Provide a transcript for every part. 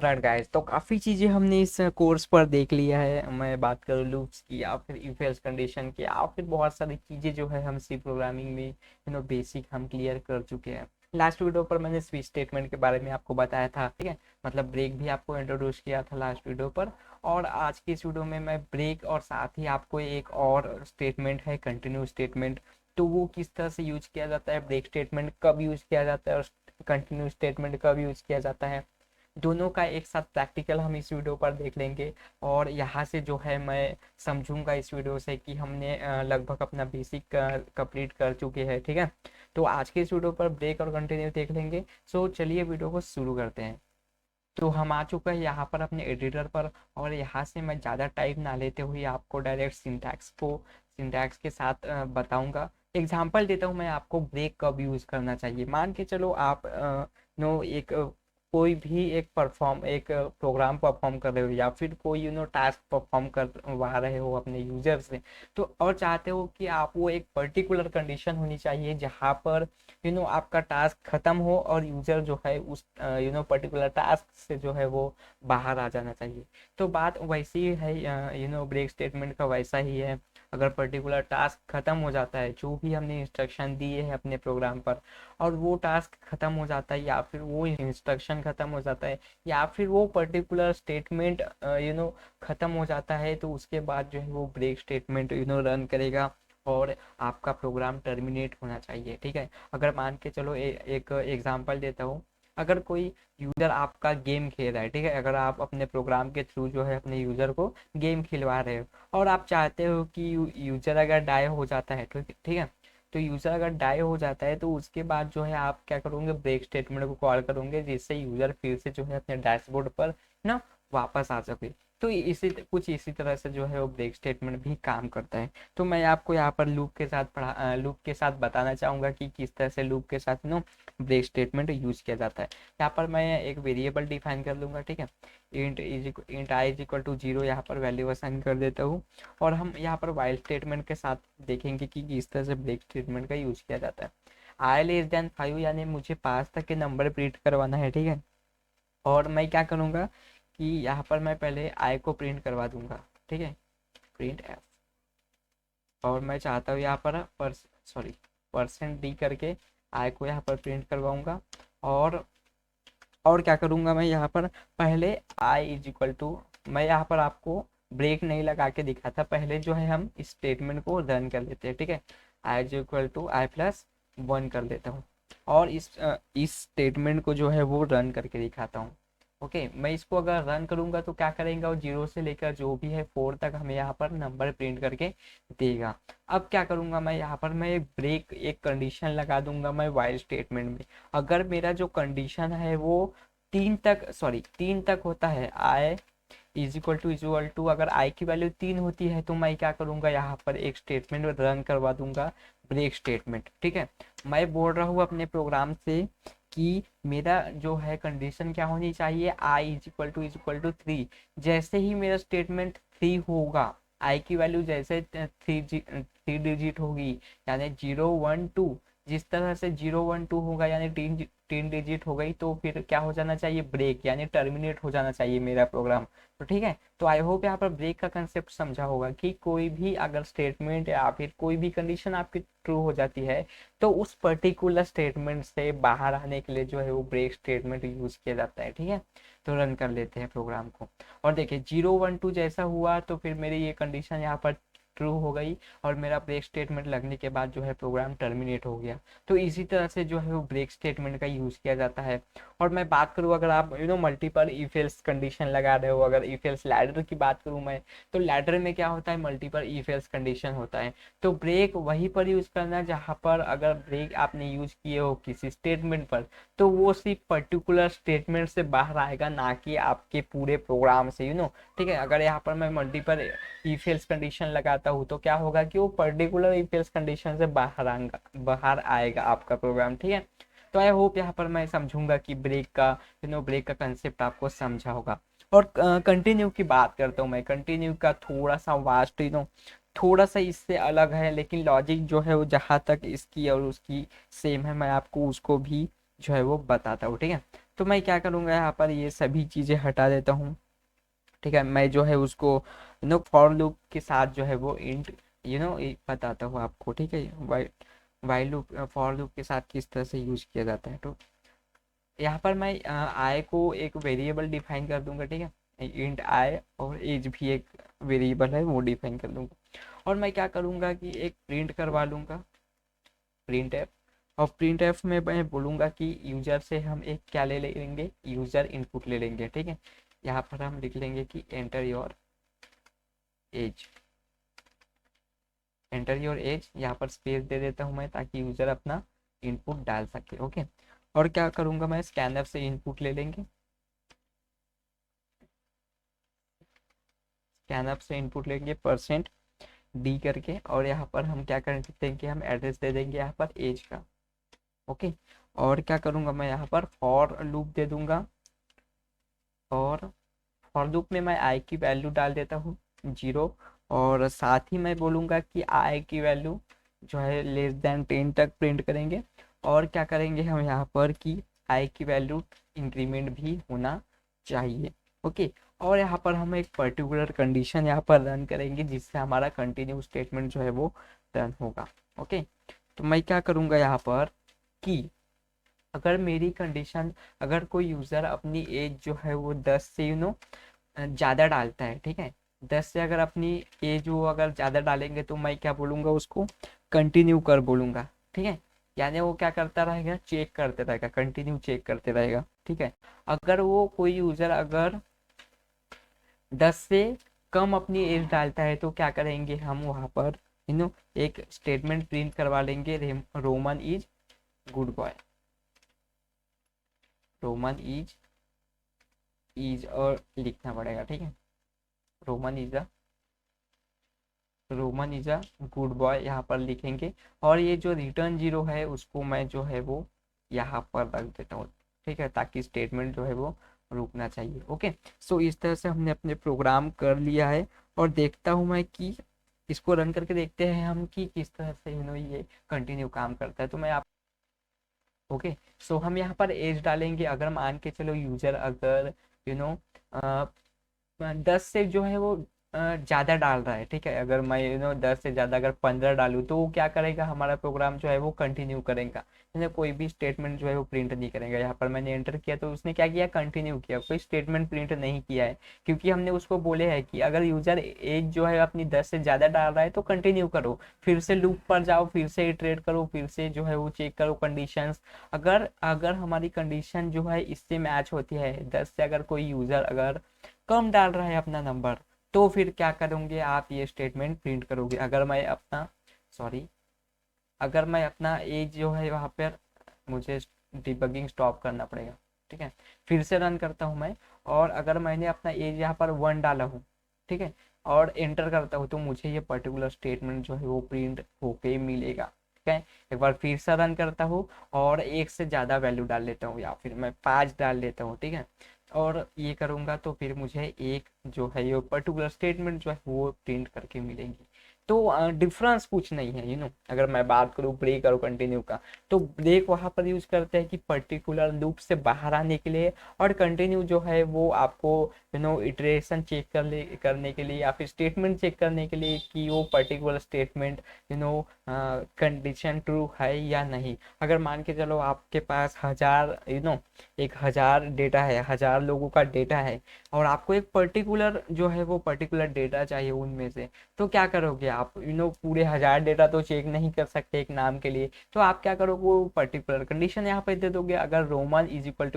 Right guys, तो काफ़ी चीज़ें हमने इस कोर्स पर देख लिया है। मैं बात करूँ लूप्स की या फिर इफ एल्स कंडीशन की या फिर बहुत सारी चीज़ें जो है हम सी प्रोग्रामिंग में बेसिक हम क्लियर कर चुके हैं। लास्ट वीडियो पर मैंने स्विच स्टेटमेंट के बारे में आपको बताया था, ठीक है। मतलब ब्रेक भी आपको इंट्रोड्यूस किया था लास्ट वीडियो पर। और आज की इस वीडियो में मैं ब्रेक और साथ ही आपको एक और स्टेटमेंट है कंटिन्यू स्टेटमेंट, तो वो किस तरह से यूज किया जाता है, ब्रेक स्टेटमेंट कब यूज किया जाता है और कंटिन्यू स्टेटमेंट कब यूज किया जाता है, दोनों का एक साथ प्रैक्टिकल हम इस वीडियो पर देख लेंगे। और यहाँ से जो है मैं समझूंगा इस वीडियो से कि हमने लगभग अपना बेसिक कंप्लीट कर चुके हैं, ठीक है। तो आज के इस वीडियो पर ब्रेक और कंटिन्यू देख लेंगे। सो चलिए वीडियो को शुरू करते हैं। तो हम आ चुका है यहाँ पर अपने एडिटर पर, और यहाँ से मैं ज़्यादा टाइम ना लेते हुए आपको डायरेक्ट सिंटैक्स के साथ बताऊंगा। एग्जाम्पल देता हूँ मैं आपको, ब्रेक कब यूज़ करना चाहिए। मान के चलो आप नो एक कोई भी एक प्रोग्राम परफॉर्म कर रहे हो या फिर कोई टास्क परफॉर्म करवा रहे हो अपने यूजर से। तो और चाहते हो कि आप वो एक पर्टिकुलर कंडीशन होनी चाहिए जहाँ पर आपका टास्क खत्म हो और यूजर जो है उस पर्टिकुलर टास्क से जो है वो बाहर आ जाना चाहिए। तो बात वैसी ही है, ब्रेक स्टेटमेंट का वैसा ही है। अगर पर्टिकुलर टास्क खत्म हो जाता है, जो भी हमने इंस्ट्रक्शन दिए हैं अपने प्रोग्राम पर, और वो टास्क खत्म हो जाता है या फिर वो इंस्ट्रक्शन खत्म हो जाता है या फिर वो पर्टिकुलर स्टेटमेंट खत्म हो जाता है, तो उसके बाद जो है वो ब्रेक स्टेटमेंट रन करेगा और आपका प्रोग्राम टर्मिनेट होना चाहिए, ठीक है। अगर मान के चलो एक एग्जांपल देता हूँ। अगर कोई यूजर आपका गेम खेल रहा है, ठीक है, अगर आप अपने प्रोग्राम के थ्रू जो है अपने यूजर को गेम खिलवा रहे हो और आप चाहते हो कि यूजर अगर डाई हो जाता है, ठीक ठीक है। तो यूजर अगर डाई हो जाता है तो उसके बाद जो है आप क्या करोगे, ब्रेक स्टेटमेंट को कॉल करोगे, जिससे यूजर फिर से जो है अपने डैशबोर्ड पर ना वापस आ सके। तो इसी तरह से जो है वो ब्रेक स्टेटमेंट भी काम करता है। तो मैं आपको यहाँ पर लूप के साथ बताना चाहूंगा कि किस तरह से लूप के साथ ब्रेक स्टेटमेंट यूज किया जाता है। यहाँ पर मैं एक वेरिएबल डिफाइन कर लूंगा, ठीक है। इंट आई इज इक्वल टू 0 यहाँ पर वैल्यू असाइन कर देता हूँ। और हम यहाँ पर वाइल स्टेटमेंट के साथ देखेंगे कि किस तरह से ब्रेक स्टेटमेंट का यूज किया जाता है। आई लेस देन 5 यानी मुझे 5 तक के नंबर प्रिंट करवाना है, ठीक है। और मैं क्या करूँगा कि यहाँ पर मैं पहले आई को प्रिंट करवा दूंगा, ठीक है, प्रिंट एफ। और मैं चाहता हूँ यहाँ पर सॉरी परसेंट डी करके आई को यहाँ पर प्रिंट करवाऊंगा। और और क्या करूंगा मैं यहाँ पर, पहले आई इज इक्वल टू, मैं यहाँ पर आपको ब्रेक नहीं लगा के दिखा था, पहले जो है हम इस स्टेटमेंट को रन कर लेते हैं, ठीक है। I is equal to I plus 1 कर देता हूँ। और इस स्टेटमेंट को जो है वो रन करके दिखाता हूँ। ओके, मैं इसको अगर रन करूंगा तो क्या करेंगे, और 0 से लेकर जो भी है 4 तक हमें यहाँ पर नंबर प्रिंट करके देगा। अब क्या करूंगा मैं यहाँ पर, मैं एक कंडीशन लगा दूंगा मैं वाइल स्टेटमेंट में। अगर मेरा जो कंडीशन है वो 3 तक होता है, आई इज इक्वल टू अगर आई की वैल्यू 3 होती है तो मैं क्या करूंगा, यहाँ पर एक स्टेटमेंट रन करवा दूंगा, ब्रेक स्टेटमेंट, ठीक है। मैं बोल रहा हूँ अपने प्रोग्राम से कि मेरा जो है कंडीशन क्या होनी चाहिए, आई इज इक्वल टू 3। जैसे ही मेरा स्टेटमेंट 3 होगा, आई की वैल्यू जैसे 3 डिजिट होगी, यानी 0 1 2, जिस तरह से 0 1 2 होगा यानी 3 डिजिट हो गई, तो फिर क्या हो जाना चाहिए, ब्रेक यानी टर्मिनेट हो जाना चाहिए मेरा प्रोग्राम। तो ठीक है, तो आई होप यहाँ पर ब्रेक का कंसेप्ट समझा होगा कि कोई भी अगर स्टेटमेंट या फिर कोई भी कंडीशन आपकी ट्रू हो जाती है, तो उस पर्टिकुलर स्टेटमेंट से बाहर आने के लिए जो है वो ब्रेक स्टेटमेंट यूज किया जाता है, ठीक है। तो रन कर लेते हैं प्रोग्राम को। और देखिए 0 1 2 जैसा हुआ तो फिर मेरी ये कंडीशन यहाँ पर ट्रू हो गई और मेरा ब्रेक स्टेटमेंट लगने के बाद जो है प्रोग्राम टर्मिनेट हो गया। तो इसी तरह से जो है वो ब्रेक स्टेटमेंट का यूज किया जाता है। और मैं बात करूँ, अगर आप मल्टीपल इफ एल्स कंडीशन लगा रहे हो, अगर इफ एल्स लैडर की बात करूँ मैं, तो लैडर में क्या होता है, मल्टीपल इफ एल्स कंडीशन होता है। तो ब्रेक वहीं पर यूज करना जहाँ पर अगर ब्रेक आपने यूज किए हो किसी स्टेटमेंट पर, तो वो सिर्फ पर्टिकुलर स्टेटमेंट से बाहर आएगा, ना कि आपके पूरे प्रोग्राम से, ठीक है। अगर यहाँ पर मैं मल्टीपल इफ एल्स कंडीशन लगाता हूँ तो क्या होगा कि वो पर्टिकुलर इफ एल्स कंडीशन से बाहर आएगा आपका प्रोग्राम, ठीक है। तो आई होप यहाँ पर मैं समझूंगा कि ब्रेक का कंसेप्ट आपको समझा होगा। और कंटिन्यू की बात करता हूँ मैं, कंटिन्यू का थोड़ा सा वास्ट थोड़ा सा इससे अलग है, लेकिन लॉजिक जो है वो जहाँ तक इसकी और उसकी सेम है, मैं आपको उसको भी जो है वो बताता हूँ, ठीक है। तो मैं क्या करूँगा यहाँ पर ये सभी चीज़ें हटा देता हूँ। ठीक है, मैं जो है उसको फॉर लूप के साथ जो है वो इंट बताता हूँ आपको। ठीक है, वाइल लूप फॉर लूप के साथ किस तरह से यूज किया जाता है। तो यहाँ पर मैं आई को एक वेरिएबल डिफाइन कर दूंगा। ठीक है, इंट आई, और एज भी एक वेरिएबल है वो डिफाइन कर दूंगा। और मैं क्या करूँगा कि एक प्रिंट करवा लूँगा, प्रिंट एफ। और प्रिंट एफ में मैं बोलूँगा कि यूजर से हम एक क्या ले लेंगे, यूजर इनपुट ले लेंगे। ठीक है, यहाँ पर हम लिख लेंगे कि enter your age, enter your age. यहाँ पर स्पेस दे देता हूँ मैं ताकि यूजर अपना इनपुट डाल सके। ओके, और क्या करूँगा मैं, स्कैनर से इनपुट ले लेंगे, स्कैनर से इनपुट लेंगे परसेंट डी करके, और यहाँ पर हम क्या कर सकते हैं कि हम एड्रेस दे देंगे यहाँ पर एज का। ओके, और क्या करूँगा मैं यहाँ पर फॉर लूप दे दूंगा, और फॉर लूप में मैं आई की वैल्यू डाल देता हूँ 0, और साथ ही मैं बोलूँगा कि आई की वैल्यू जो है लेस देन 10 तक प्रिंट करेंगे। और क्या करेंगे हम यहाँ पर कि आई की वैल्यू इंक्रीमेंट भी होना चाहिए। ओके, और यहाँ पर हम एक पर्टिकुलर कंडीशन यहाँ पर रन करेंगे जिससे हमारा कंटिन्यू स्टेटमेंट जो है वो रन होगा। ओके, तो मैं क्या करूँगा यहाँ पर कि अगर मेरी कंडीशन, अगर कोई यूज़र अपनी एज जो है वो 10 से ज़्यादा डालता है। ठीक है, 10 से अगर अपनी एज वो अगर ज़्यादा डालेंगे तो मैं क्या बोलूँगा, उसको कंटिन्यू कर बोलूँगा। ठीक है, यानी वो क्या करता रहेगा, चेक करते रहेगा, कंटिन्यू चेक करते रहेगा। ठीक है, अगर वो कोई यूज़र अगर 10 से कम अपनी एज डालता है तो क्या करेंगे हम वहाँ पर एक स्टेटमेंट प्रिंट करवा लेंगे, Roman is good boy, Roman is और लिखना पड़ेगा। ठीक है, Roman is a good boy यहाँ पर लिखेंगे, और ये जो रिटर्न 0 है उसको मैं जो है वो यहाँ पर रख देता हूँ। ठीक है, ताकि स्टेटमेंट जो है वो रुकना चाहिए। ओके, सो इस तरह से हमने अपने प्रोग्राम कर लिया है, और देखता हूँ मैं कि इसको रन करके देखते हैं हम कि किस तरह से ये कंटिन्यू काम करता है। तो मैं आप ओके, सो हम यहाँ पर एज डालेंगे। अगर मान के चलो यूजर अगर यू नो 10 से जो है वो ज़्यादा डाल रहा है। ठीक है, अगर मैं 10 से ज़्यादा अगर 15 डालूँ तो वो क्या करेगा, हमारा प्रोग्राम जो है वो कंटिन्यू करेगा, कोई भी स्टेटमेंट जो है वो प्रिंट नहीं करेगा। यहाँ पर मैंने एंटर किया तो उसने क्या किया, कंटिन्यू किया, कोई स्टेटमेंट प्रिंट नहीं किया है, क्योंकि हमने उसको बोले हैं कि अगर यूजर एज जो है अपनी 10 से ज़्यादा डाल रहा है तो कंटिन्यू करो, फिर से लूप पर जाओ, फिर से इटरेट करो, फिर से जो है वो चेक करो कंडीशंस। अगर अगर हमारी कंडीशन जो है इससे मैच होती है, 10 से अगर कोई यूजर अगर कम डाल रहा है अपना नंबर, तो फिर क्या करोगे आप, ये स्टेटमेंट प्रिंट करोगे। अगर मैं अपना सॉरी अगर मैं अपना एज जो है वहाँ पर, मुझे डिबगिंग स्टॉप करना पड़ेगा। ठीक है, फिर से रन करता हूँ मैं, और अगर मैंने अपना एज यहाँ पर 1 डाला हूँ, ठीक है, और एंटर करता हूँ, तो मुझे ये पर्टिकुलर स्टेटमेंट जो है वो प्रिंट होके मिलेगा। ठीक है, एक बार फिर से रन करता हूँ, और एक से ज़्यादा वैल्यू डाल लेता हूँ, या फिर मैं 5 डाल लेता हूँ। ठीक है, और ये करूँगा तो फिर मुझे एक जो है ये पर्टिकुलर स्टेटमेंट जो है वो प्रिंट करके मिलेंगी। तो डिफरेंस कुछ नहीं है। अगर मैं बात करूँ ब्रेक और कंटिन्यू का, तो ब्रेक वहाँ पर यूज करते हैं कि पर्टिकुलर लूप से बाहर आने के लिए, और कंटिन्यू जो है वो आपको इटरेशन चेक करने के लिए, या फिर स्टेटमेंट चेक करने के लिए कि वो पर्टिकुलर स्टेटमेंट कंडीशन ट्रू है या नहीं। अगर मान के चलो आपके पास 1000 1000 डेटा है, 1000 लोगों का डेटा है, और आपको एक पर्टिकुलर जो है वो पर्टिकुलर डेटा चाहिए उनमें से, तो क्या करोगे आप, पूरे 1000 डेटा तो चेक नहीं कर सकते एक नाम के लिए, तो आप क्या करोगे, वो पर्टिकुलर कंडीशन यहाँ पे दे दोगे। अगर रोमन इज इक्वल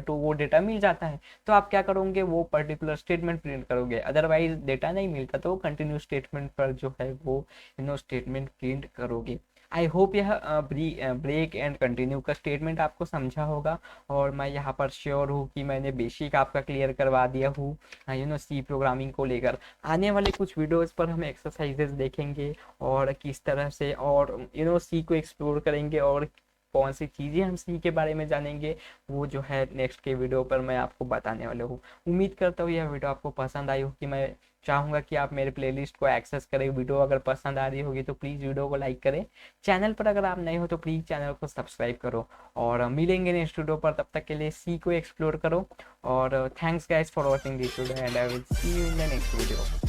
टू वो डेटा मिल जाता है, तो आप क्या करोगे, वो पर्टिकुलर स्टेटमेंट प्रिंट करोगे। अदरवाइज डेटा नहीं मिलता तो कंटिन्यू स्टेटमेंट पर जो है वो स्टेटमेंट प्रिंट करोगे। आई होप यह ब्रेक एंड कंटिन्यू का स्टेटमेंट आपको समझा होगा, और मैं यहाँ पर श्योर हूँ कि मैंने बेसिक आपका क्लियर करवा दिया हूँ सी प्रोग्रामिंग को लेकर। आने वाले कुछ वीडियोस पर हम एक्सरसाइजेस देखेंगे, और किस तरह से और सी को एक्सप्लोर करेंगे, और कौन सी चीज़ें हम सी के बारे में जानेंगे, वो जो है नेक्स्ट के वीडियो पर मैं आपको बताने वाला हूँ। उम्मीद करता हूँ यह वीडियो आपको पसंद आई हो, कि मैं चाहूँगा कि आप मेरे प्लेलिस्ट को एक्सेस करें। वीडियो अगर पसंद आ रही होगी तो प्लीज़ वीडियो को लाइक करें। चैनल पर अगर आप नए हो तो प्लीज़ चैनल को सब्सक्राइब करो। और मिलेंगे नेक्स्ट वीडियो पर, तब तक के लिए सी को एक्सप्लोर करो। और thanks guys for watching this video and I will see you in the next video.